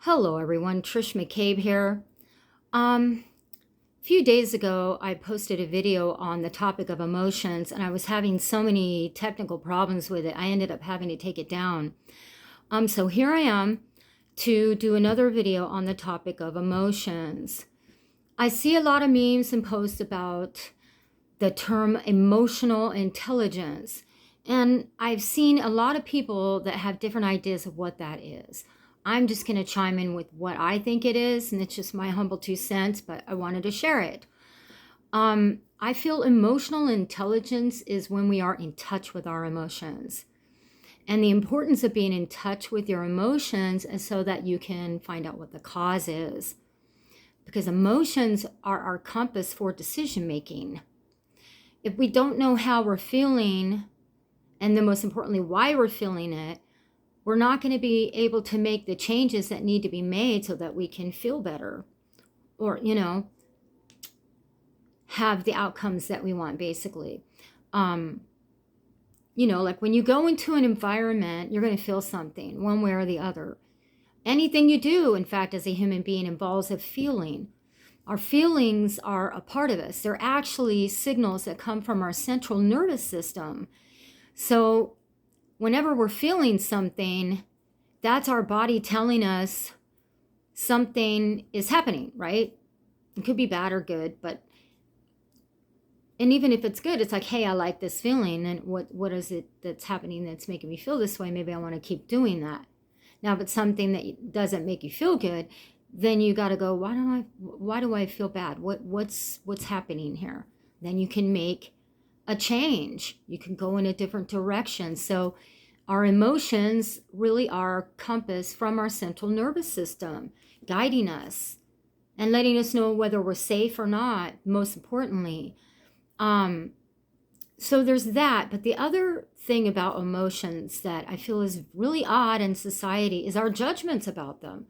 Hello, everyone. Trish McCabe here. A few days ago, I posted a video on the topic of emotions, and I was having so many technical problems with it. I ended up having to take it down. So here I am to do another video on the topic of emotions. I see a lot of memes and posts about the term emotional intelligence. And I've seen a lot of people that have different ideas of what that is. I'm just going to chime in with what I think it is, and it's just my humble 2 cents, but I wanted to share it. I feel emotional intelligence is when we are in touch with our emotions. And the importance of being in touch with your emotions is so that you can find out what the cause is. Because emotions are our compass for decision making. If we don't know how we're feeling, and then most importantly, why we're feeling it, we're not going to be able to make the changes that need to be made so that we can feel better or, have the outcomes that we want, basically. Like when you go into an environment, you're going to feel something one way or the other. Anything you do, in fact, as a human being involves a feeling. Our feelings are a part of us. They're actually signals that come from our central nervous system. So whenever we're feeling something, that's our body telling us something is happening, right? It could be bad or good, and even if it's good, it's like, hey, I like this feeling, and what is it that's happening that's making me feel this way? Maybe I want to keep doing that. Now, if it's something that doesn't make you feel good, then you got to go, why do I feel bad? What's happening here? Then you can make a change. You can go in a different direction. So our emotions really are a compass from our central nervous system, guiding us and letting us know whether we're safe or not, most importantly. So there's that. But the other thing about emotions that I feel is really odd in society is our judgments about them.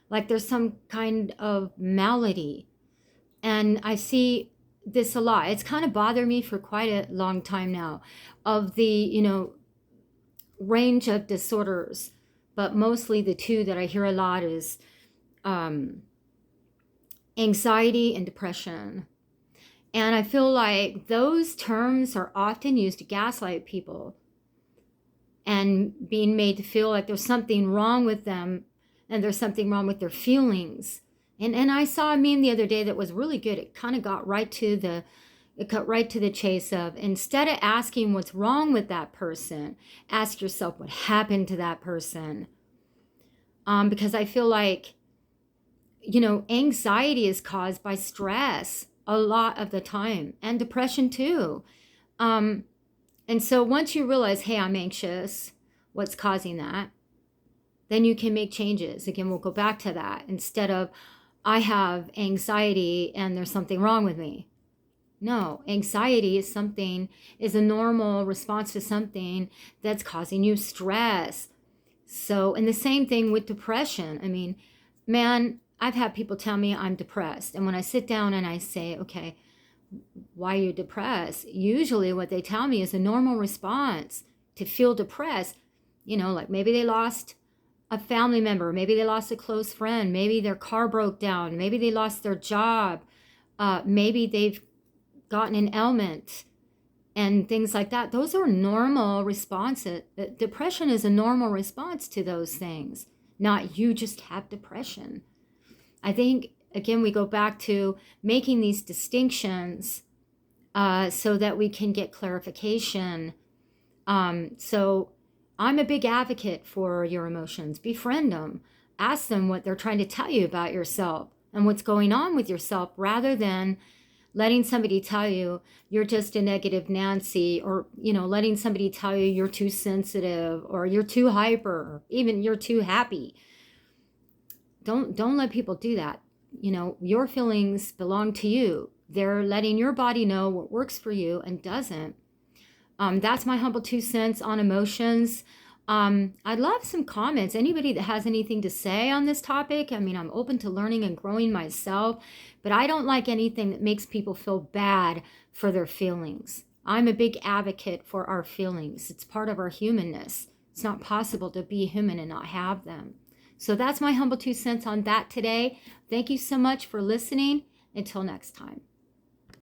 Like there's some kind of malady. And I see this a lot. It's kind of bothered me for quite a long time now of the, range of disorders. But mostly the two that I hear a lot is anxiety and depression. And I feel like those terms are often used to gaslight people and being made to feel like there's something wrong with them and there's something wrong with their feelings. And I saw a meme the other day that was really good. It kind of got it cut right to the chase of, instead of asking what's wrong with that person, ask yourself what happened to that person. Because I feel like, anxiety is caused by stress a lot of the time, and depression too. And so once you realize, hey, I'm anxious, what's causing that? Then you can make changes. Again, we'll go back to that instead of, I have anxiety and there's something wrong with me. No, anxiety is a normal response to something that's causing you stress. So, and the same thing with depression. I mean, man, I've had people tell me I'm depressed. And when I sit down and I say, okay, why are you depressed? Usually what they tell me is a normal response to feel depressed. Like maybe they lost a family member, maybe they lost a close friend, maybe their car broke down, maybe they lost their job, maybe they've gotten an ailment and things like that. Those are normal responses. Depression is a normal response to those things, not you just have depression. I think, again, we go back to making these distinctions so that we can get clarification. So I'm a big advocate for your emotions. Befriend them. Ask them what they're trying to tell you about yourself and what's going on with yourself, rather than letting somebody tell you you're just a negative Nancy, or, letting somebody tell you you're too sensitive or you're too hyper, or even you're too happy. Don't let people do that. Your feelings belong to you. They're letting your body know what works for you and doesn't. That's my humble 2 cents on emotions. I'd love some comments. Anybody that has anything to say on this topic. I mean, I'm open to learning and growing myself, but I don't like anything that makes people feel bad for their feelings. I'm a big advocate for our feelings. It's part of our humanness. It's not possible to be human and not have them. So that's my humble 2 cents on that today. Thank you so much for listening. Until next time.